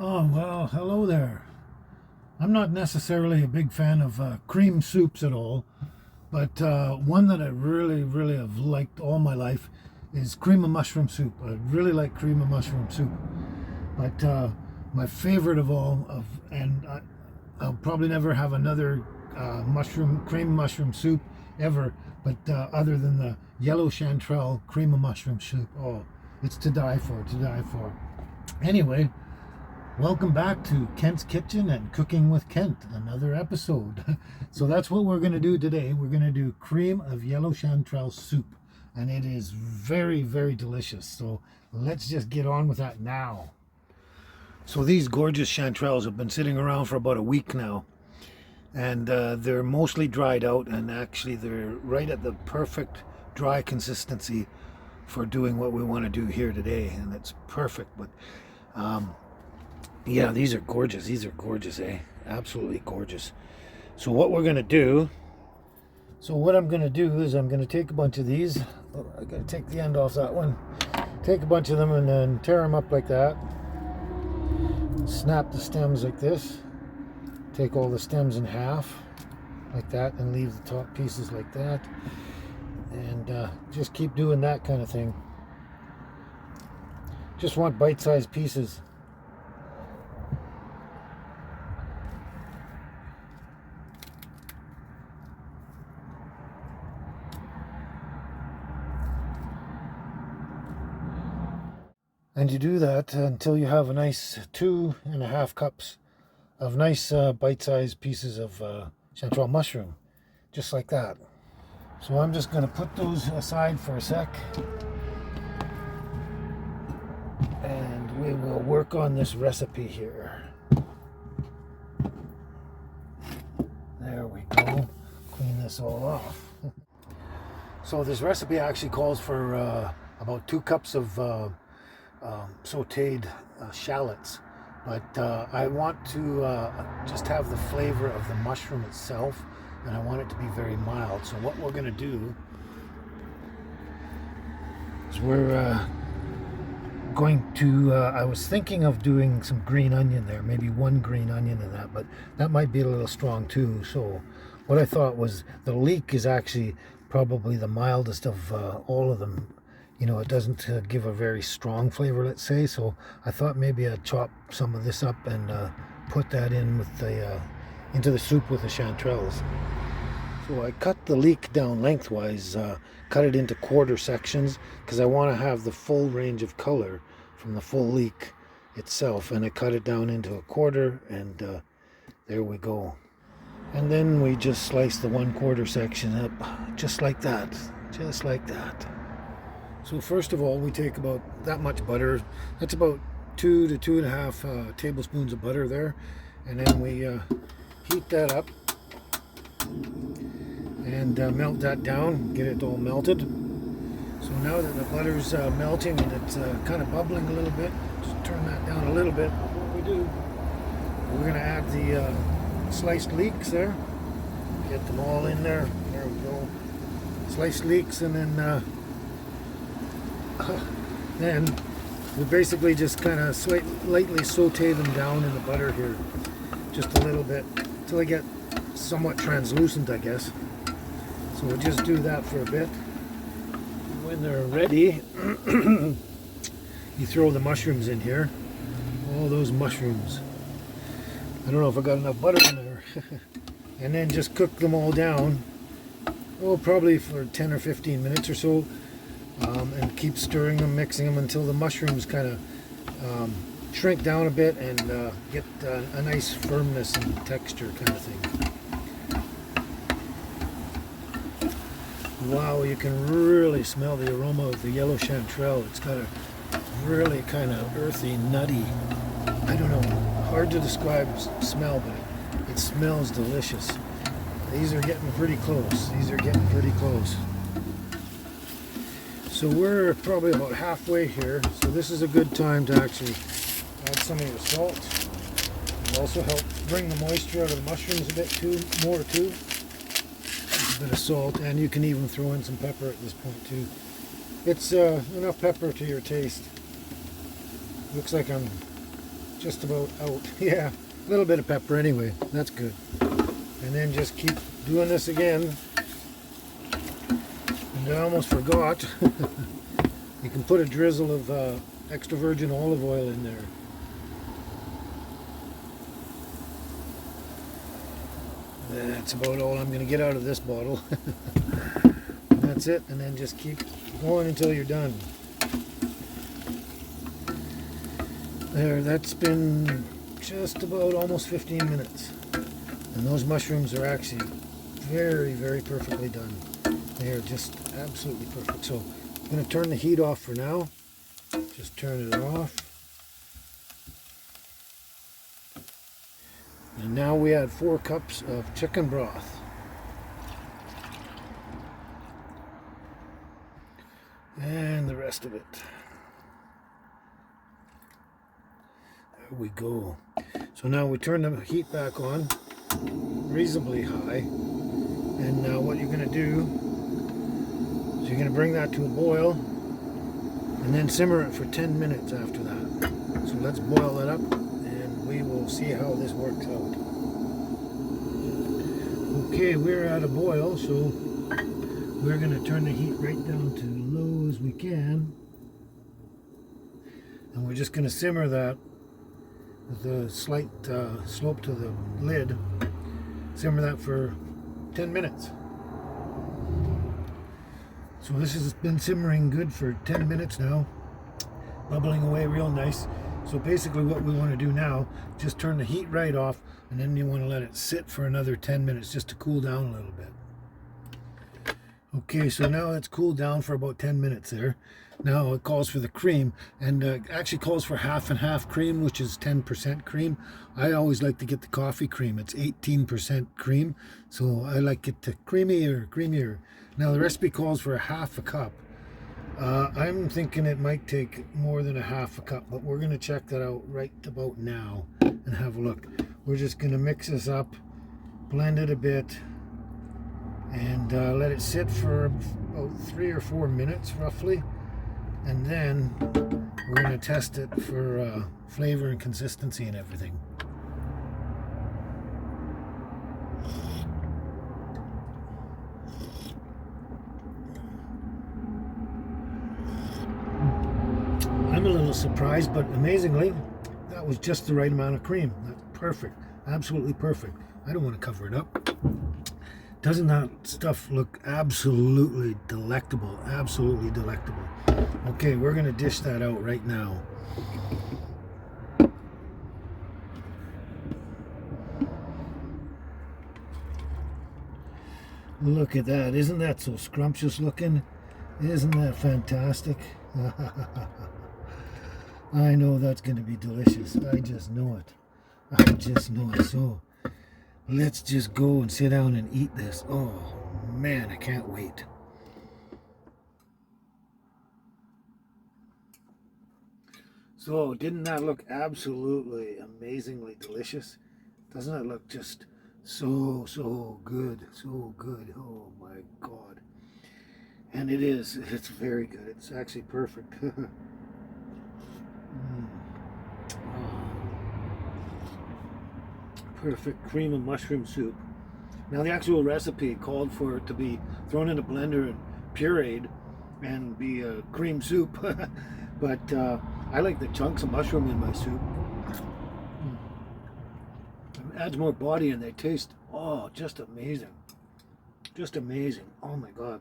Oh, well, hello there. I'm not necessarily a big fan of cream soups at all, but one that I really have liked all my life is cream of mushroom soup. I really like cream of mushroom soup. But my favorite of all, I'll probably never have another cream mushroom soup ever, but other than the yellow chanterelle cream of mushroom soup. Oh, it's to die for, to die for. Anyway, welcome back to Kent's Kitchen and Cooking with Kent, another episode. So that's what we're going to do today. We're going to do cream of yellow chanterelle soup, and it is very delicious. So let's just get on with that now. So these gorgeous chanterelles have been sitting around for about a week now, and they're mostly dried out, and actually they're right at the perfect dry consistency for doing what we want to do here today, and it's perfect. But yeah, these are gorgeous. These are gorgeous, eh? Absolutely gorgeous. So what I'm going to do is I'm going to take a bunch of these. Oh, I got to take the end off that one. Take a bunch of them and then tear them up like that. Snap the stems like this. Take all the stems in half like that and leave the top pieces like that. And just keep doing that kind of thing. Just want bite-sized pieces. And you do that until you have a nice 2.5 cups of nice bite-sized pieces of chanterelle mushroom, just like that. So I'm just going to put those aside for a sec, and we will work on this recipe here. There we go. Clean this all off. So this recipe actually calls for about 2 cups of sauteed shallots, but I want to just have the flavor of the mushroom itself, and I want it to be very mild. So what we're going to do is we're going to I was thinking of doing some green onion there, maybe 1 green onion in that, but that might be a little strong too. So what I thought was the leek is actually probably the mildest of all of them. You know, it doesn't give a very strong flavor, let's say. So I thought maybe I'd chop some of this up and put that in with the into the soup with the chanterelles. So I cut the leek down lengthwise, cut it into quarter sections because I want to have the full range of color from the full leek itself. And I cut it down into a quarter, and there we go. And then we just slice the 1/4 section up, just like that, just like that. So first of all, we take about that much butter. That's about 2 to 2.5 tablespoons of butter there. And then we heat that up and melt that down, get it all melted. So now that the butter's melting and it's kind of bubbling a little bit, just turn that down a little bit. What we do, we're going to add the sliced leeks there. Get them all in there. There we go. Sliced leeks, and then we basically just kind of lightly saute them down in the butter here, just a little bit, until they get somewhat translucent, I guess. So we'll just do that for a bit. When they're ready, you throw the mushrooms in here. All those mushrooms. I don't know if I got enough butter in there. And then just cook them all down. Oh, probably for 10 or 15 minutes or so. And keep stirring them, mixing them until the mushrooms kind of shrink down a bit and get a nice firmness and texture kind of thing. Wow, you can really smell the aroma of the yellow chanterelle. It's got a really kind of earthy, nutty, I don't know, hard to describe smell, but it smells delicious. These are getting pretty close. These are getting pretty close. So we're probably about halfway here, so this is a good time to actually add some of your salt. It'll also help bring the moisture out of the mushrooms a bit more too. A bit of salt, and you can even throw in some pepper at this point too. It's enough pepper to your taste. Looks like I'm just about out. Yeah, a little bit of pepper anyway. That's good. And then just keep doing this again. And I almost forgot. You can put a drizzle of extra virgin olive oil in there. That's about all I'm going to get out of this bottle. That's it, and then just keep going until you're done. There, that's been just about almost 15 minutes. And those mushrooms are actually very, very perfectly done. They're just absolutely perfect. So I'm going to turn the heat off for now. Just turn it off. And now we add 4 cups of chicken broth. And the rest of it. There we go. So now we turn the heat back on, reasonably high. And now what you're going to do is you're going to bring that to a boil and then simmer it for 10 minutes after that. So let's boil it up and we will see how this works out. Okay, we're at a boil, so we're going to turn the heat right down to low as we can. And we're just going to simmer that with a slight slope to the lid. Simmer that for 10 minutes. So this has been simmering good for 10 minutes now, bubbling away real nice. So basically what we want to do now, just turn the heat right off, and then you want to let it sit for another 10 minutes just to cool down a little bit. Okay, so now it's cooled down for about 10 minutes there. Now it calls for the cream, and actually calls for half and half cream, which is 10% cream. I always like to get the coffee cream. It's 18% cream, so I like it to creamier. Now the recipe calls for a half a cup. I'm thinking it might take more than a half a cup, but we're going to check that out right about now and have a look. We're just going to mix this up, blend it a bit, and let it sit for about 3 or 4 minutes roughly. And then we're going to test it for flavor and consistency and everything. I'm a little surprised, but amazingly, that was just the right amount of cream. That's perfect. Absolutely perfect. I don't want to cover it up. Doesn't that stuff look absolutely delectable? Absolutely delectable. Okay, we're going to dish that out right now. Look at that. Isn't that so scrumptious looking? Isn't that fantastic? I know that's going to be delicious. I just know it. I just know it. So let's just go and sit down and eat this. Oh man, I can't wait. So didn't that look absolutely amazingly delicious? Doesn't it look just so good? So good. Oh my God. And it is. It's very good. It's actually perfect. Perfect cream and mushroom soup. Now the actual recipe called for it to be thrown in a blender and pureed and be a cream soup. But I like the chunks of mushroom in my soup. It adds more body and they taste, oh, just amazing. Just amazing. Oh my God.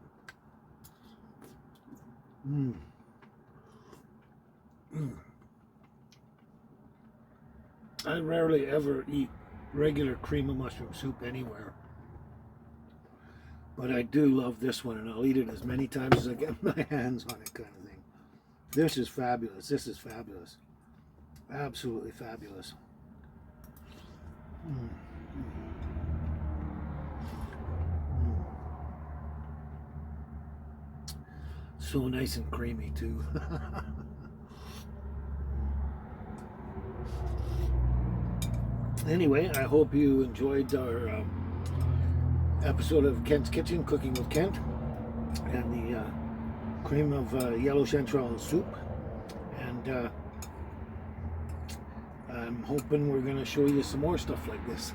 I rarely ever eat regular cream of mushroom soup anywhere, but I do love this one, and I'll eat it as many times as I get my hands on it, kind of thing. This is fabulous. This is fabulous. Absolutely fabulous. So nice and creamy too. Anyway, I hope you enjoyed our episode of Kent's Kitchen, Cooking with Kent, and the cream of yellow chanterelle soup. And I'm hoping we're going to show you some more stuff like this.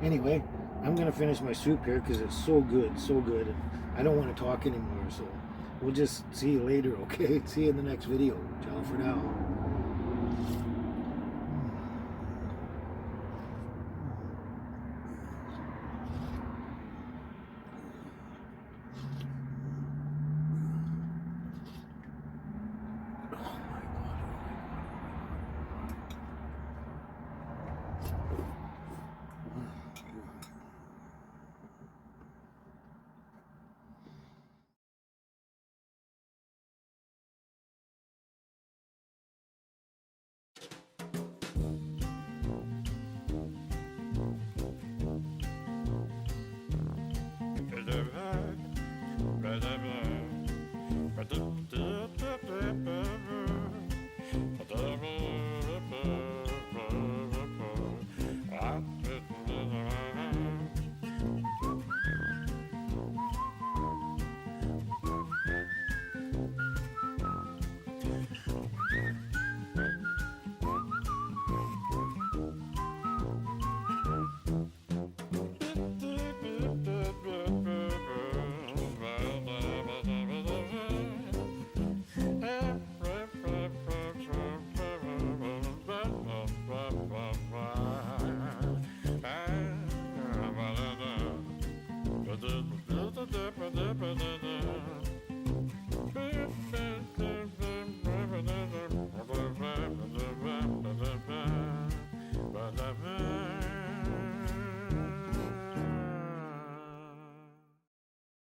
Anyway, I'm going to finish my soup here because it's so good, so good. And I don't want to talk anymore, so we'll just see you later, okay? See you in the next video. Ciao for now.